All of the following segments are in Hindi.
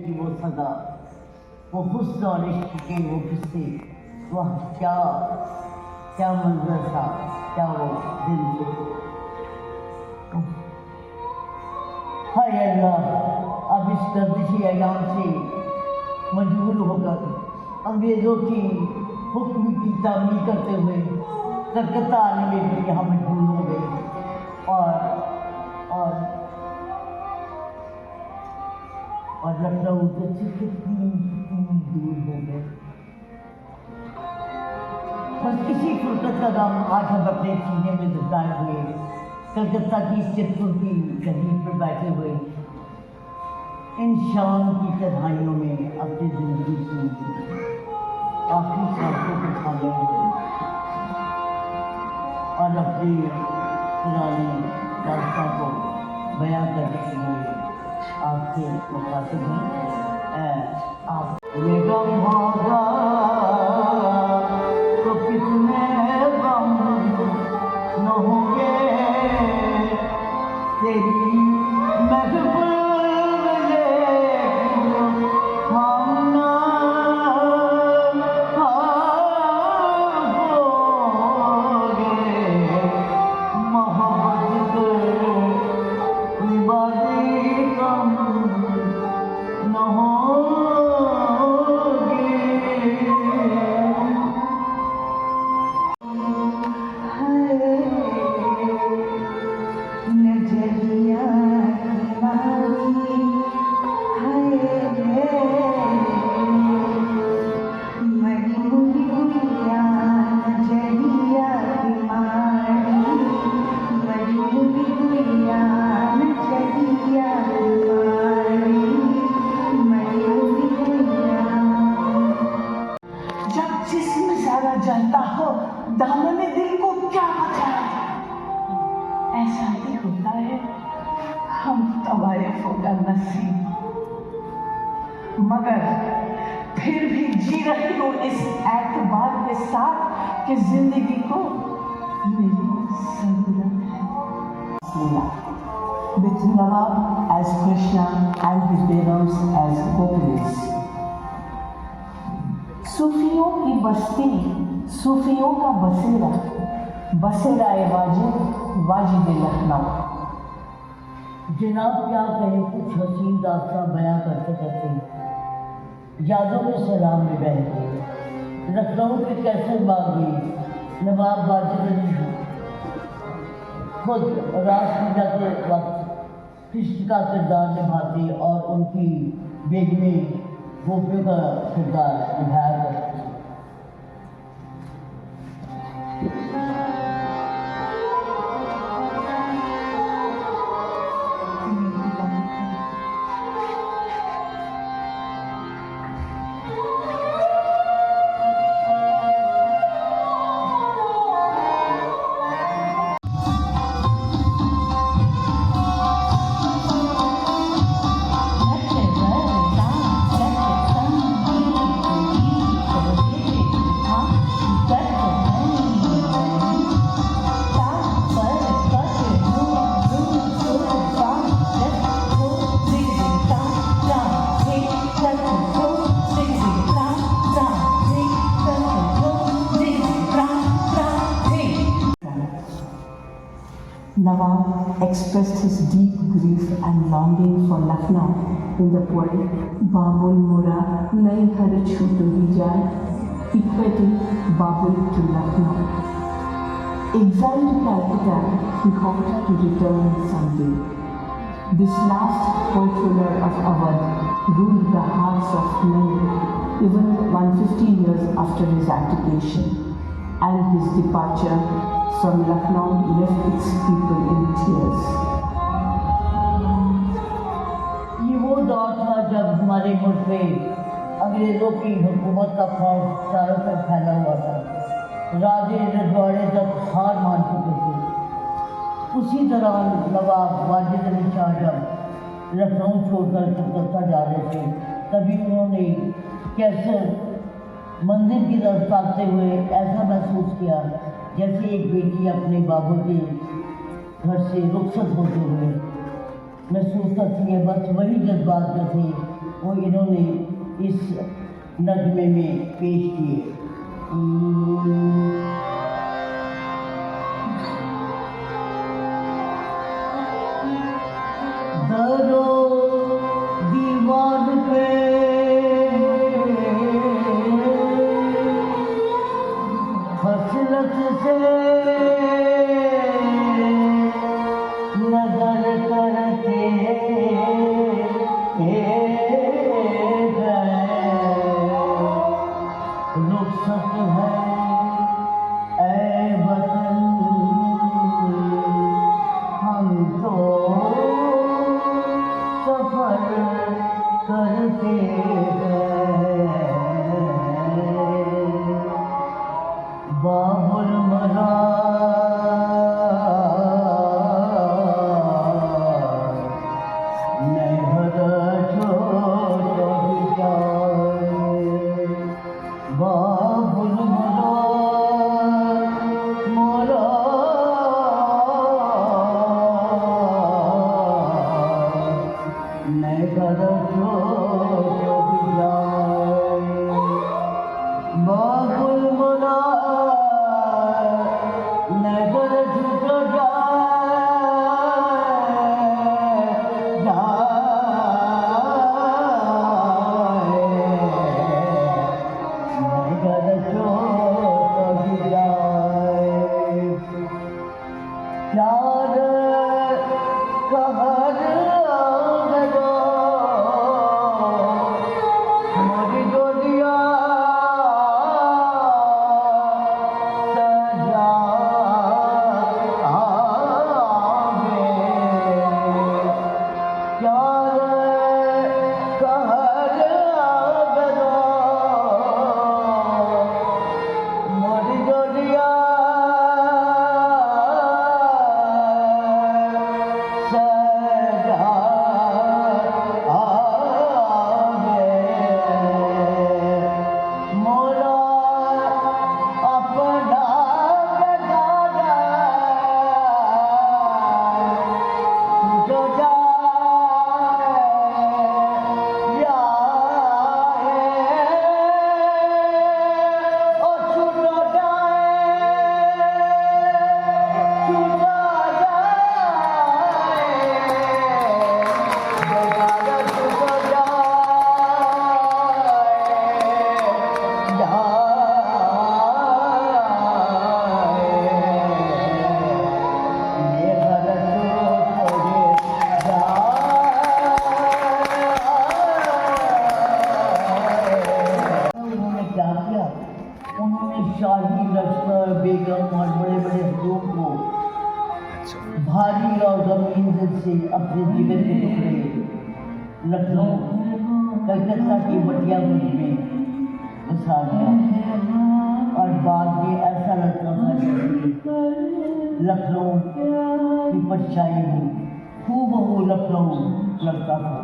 कि वो सदा, वो हुस्न और इश्क के वो किस्से, वह क्या क्या मंजर था, क्या वो दिल थे। हाय अल्लाह, अब इस गर्दिशी अयाम से मजबूर होकर अंग्रेज़ों की हुक्म की तामील करते हुए कलकत्ता आने में भी यहाँ मजबूर हो गए और लखनऊ से कितनी दूर हो गए। बस इसी फुर्सत का दाम आज हम अपने सीने में दबाए हुए कलकत्ता की चित्तौड़ की गली पर बैठे हुए इन शाम की तन्हाइयों में अपनी जिंदगी की आखिरी सांसों को थामे और अपनी पुरानी दास्तां को बयां करने के लिए आपसे मुखातिब हैं। आप ये गम होगा तो कितने गम न होंगे, तेरी महफिल जानता हो दामने दिल को क्या पता है। ऐसा ही होता है, हम तवायफों का नसीब। मगर फिर भी जी रही हूँ इस एतबार के साथ कि जिंदगी को मेरी जरूरत है। With Nawab as Krishna and his Beroms as Gopinis. सूफियों की बस्ती, सूफियों का बसेरा, बसेरा-ए वाजिद लखनऊ। जनाब क्या कहे, कुछ हसीन दास्तां बयां करते करते यादों में सलाम में बह गए। लखनऊ के कैसर बागी नवाब वाजिद अली खुद रासलीला के वक्त कृष्ण का किरदार निभाते और उनकी बेगमें गोपियों का किरदार निभाया करते। Nawab expressed his deep grief and longing for Lucknow in the poem Babul Mura Nahi Har Chhut Hi Jaye, equating Babul to Lucknow. Exiled to Calcutta, he hoped to return someday. This last poet ruler of Awadh ruled the hearts of many even 150 years after his abdication, and his departure from Lucknow left its people in tears. ये वो दौर था जब हमारे मुल्क में अंग्रेज़ों की हुकूमत का खौफ चारों तरफ फैला हुआ था। राजे रजवाड़े जब हार मान चुके थे। उसी दौरान नवाब वाजिद अली शाह जब लखनऊ छोड़कर कलकत्ता जा रहे थे, तभी उन्होंने कैसर मंदिर की तरफ ताकते हुए ऐसा महसूस किया जैसे एक बेटी अपने बाबू के घर से रुखसत होते हुए महसूस करती है। बस वही जज्बात जो थे वो इन्होंने इस नगमे में पेश किए। दरो दीवार पे फसलत से नजर करते रुखसत है ऐ वतन हम तो सफर करते हैं। बाबुल मरा बाबुल मरा मोरा नगर बाबुल मरा नगर छूट प्यार कहर गयो मोरी डोलिया सजा आवे। प्यार कहर गयो मोरी डोलिया शाही लश्कर बेगम और बड़े बड़े हजूम को भारी और गमीन से अपने जीवन के टुकड़े लखनऊ कलकत्ता की बटिया गुंज में बसा गया। और बाद में ऐसा लगता था जैसे लखनऊ की परछाई हो, हूबहू लखनऊ लगता था।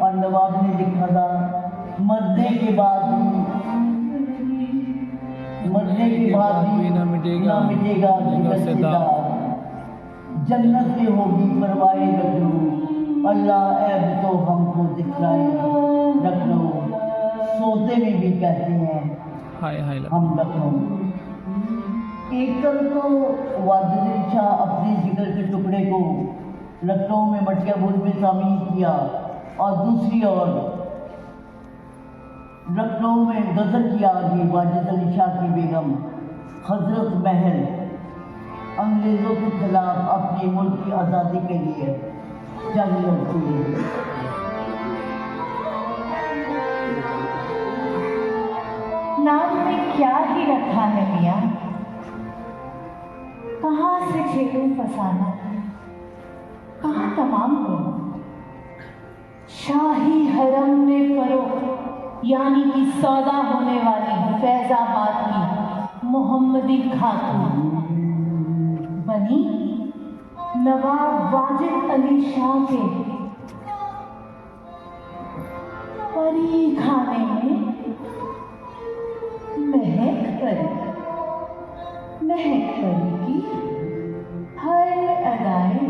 और नवाब ने लिखा था मरने के बाद भी ना मिटेगा जिगर जन्नत में होगी परवाए लखनऊ। अल्लाह ऐब तो हमको दिखलाए लखनऊ। सोते में भी कहते हैं हम लखनऊ। एकल तो वाजिद शाह अपने जिगर के टुकड़े को लखनऊ में मटिया गुंज में शामिल किया और दूसरी ओर लखनऊ में गजल की आगे वाजिद अली शाह की बेगम हजरत महल अंग्रेज़ों के खिलाफ अपने मुल्क की आज़ादी के लिए जंग लड़ती है। नाम में क्या ही रखा है मियाँ, कहाँ से छेड़ूं फसाना, कहाँ तमाम को। शाही हरम में फरोख्त यानी कि सौदा होने वाली फैजाबाद की मोहम्मदी खातून बनी नवाब वाजिद अली शाह के परी खाने में महक परी की हर अदाएं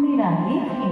निराली थी।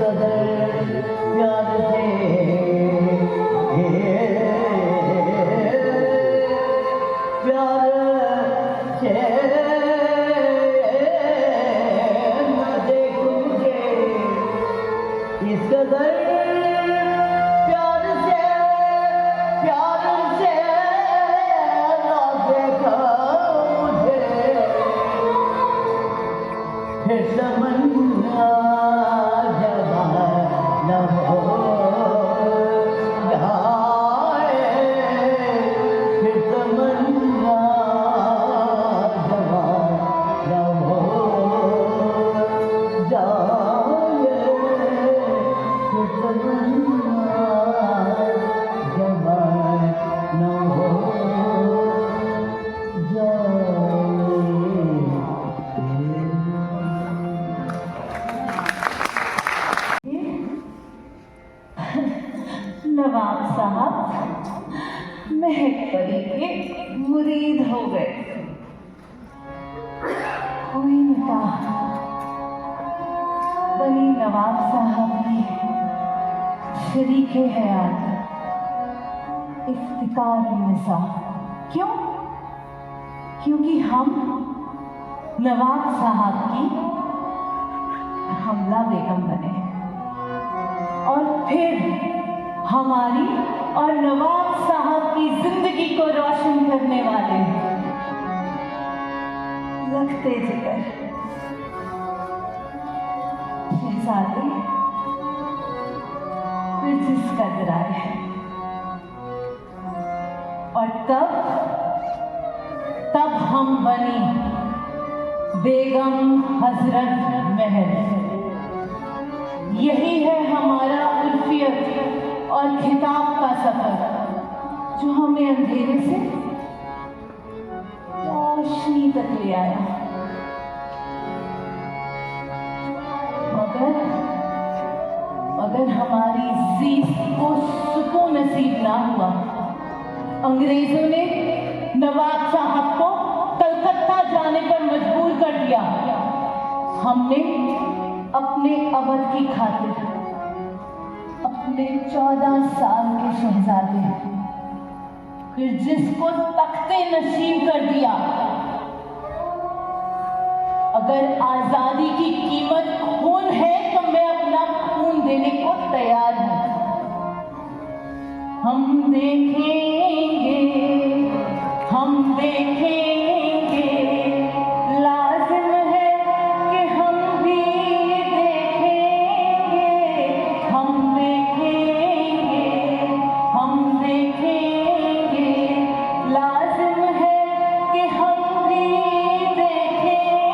कदर प्यार से प्यार से मैं देखूं तुझे इस कदर प्यार से ना देखा मुझे फिर तमन्ना जवा न हो जाए फिर तमन्ना जवा न हो जाए फिर तमन्ना जवा न हो नवाब साहब महक परी के मुरीद हो गए। कोई निकाह बनी नवाब साहब की शरीके हयात इफ्तिकार निसा। क्यों? क्योंकि हम नवाब साहब की हमला बेगम बने और फिर हमारी और नवाब साहब की जिंदगी को रोशन करने वाले लगते जिगर शहजादे प्रिंसेस कदर आए और तब हम बनी बेगम हजरत महल। यही है हमारा उल्फियत और खिताब का सफर जो हमें अंधेरे से रोशनी तक ले आया। मगर हमारी जीत को सुकून नसीब ना हुआ। अंग्रेजों ने नवाब साहब को कलकत्ता जाने पर मजबूर कर दिया। हमने अपने अवध की खातिर अपने 14 साल के शहजादे फिर जिसको तख्ते नसीब कर दिया। अगर आजादी की कीमत खून है तो मैं अपना खून देने को तैयार हूं। हम देखेंगे लाजिम है कि हम भी देखेंगे। लाजिम है कि हम भी देखेंगे।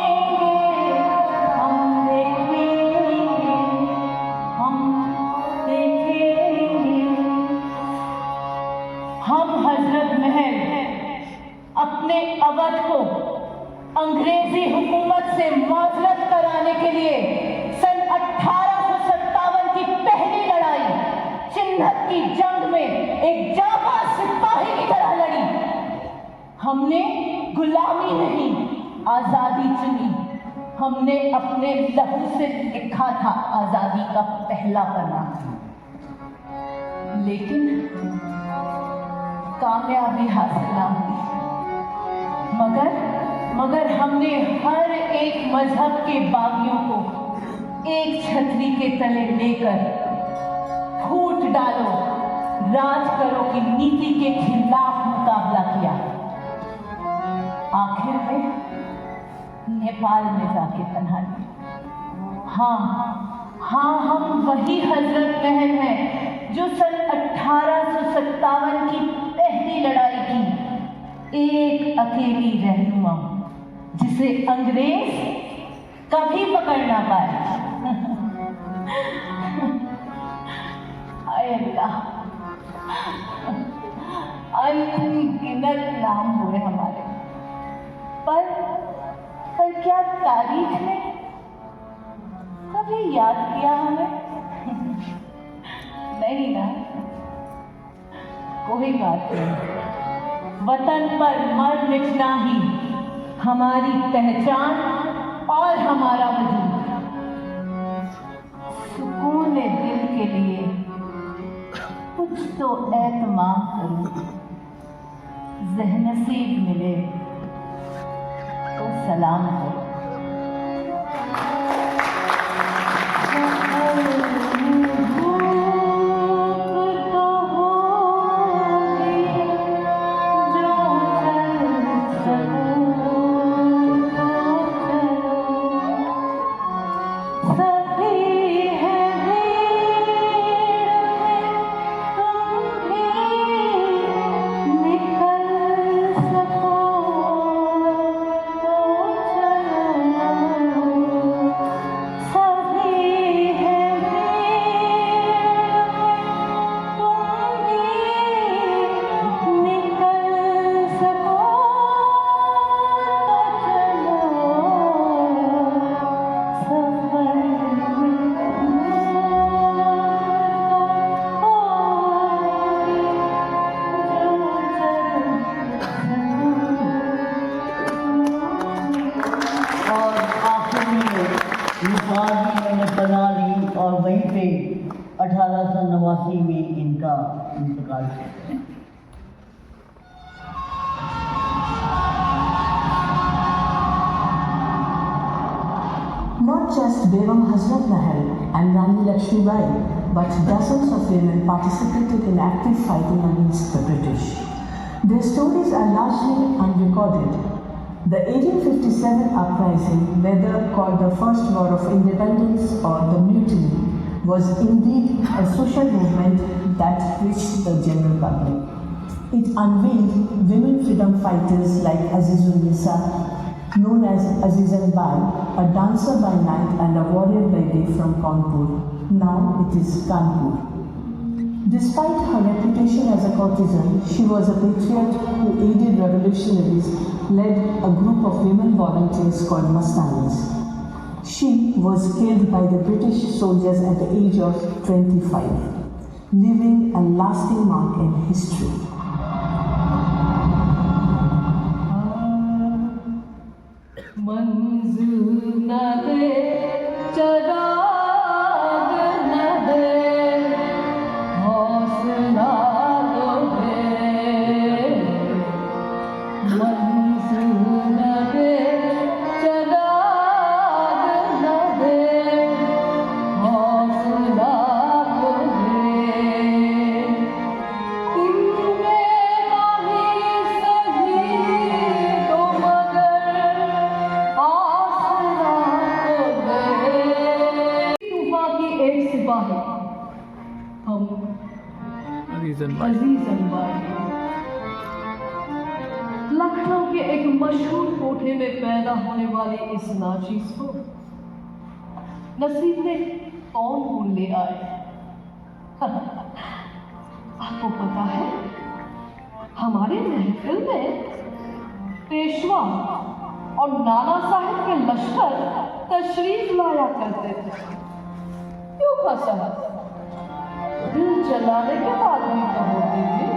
हम हजरत महल अपने अवध को अंग्रेजी हुकूमत से मुआवजत कराने के लिए सन 1857 की पहली लड़ाई चिन्हट की जंग में एक जाबाज सिपाही की तरह लड़ी। हमने गुलामी नहीं आजादी चुनी। हमने अपने लहू से लिखा था आजादी का पहला पन्ना। लेकिन कामयाबी हासिल ना हुई। मगर हमने हर एक मजहब के बागियों को एक छतरी के तले लेकर फूट डालो राज करो की नीति के खिलाफ मुकाबला किया। आखिर में नेपाल में जाके पनाह ली। हाँ हम वही हजरत महल हैं जो सन 1857 की पहली लड़ाई की एक अकेली रहनुमा जिसे अंग्रेज कभी पकड़ ना पाए। हाय अल्लाह, अनगिनत नाम हुए हमारे, पर क्या तारीख ने कभी याद किया हमें? नहीं ना, कोई बात नहीं। वतन पर मर मिटना ही हमारी पहचान और हमारा वजूद। सुकून तो एतमाम करूं, ज़हनसीब मिले तो सलाम करो। बना ली और वहीं पे 1889 में इनका इंतकाल हुआ। Not just Begum Hazrat Mahal and Rani Lakshmibai, but dozens of women participated in active fighting against the British. Their stories are largely unrecorded. The 1857 uprising, whether called the First War of Independence or the Mutiny, was indeed a social movement that reached the general public. It unveiled women freedom fighters like Azizun Nisa, known as Azizan Bai, a dancer by night and a warrior by day from Kanpur. Now it is Kanpur. Despite her reputation as a courtesan, she was a patriot who aided revolutionaries, led a group of women volunteers called Mastanis. She was killed by the British soldiers at the age of 25, leaving a lasting mark in history. Lucknow के एक मशहूर कोठे में पैदा होने वाली इस नाचीज को नसीब ने कौन भूल ले आए। आपको पता है, हमारे महफिल में पेशवा और नाना साहब के लश्कर तशरीफ लाया करते थे। क्यों खसा दिल जलाने के बाद भी तो होती थी।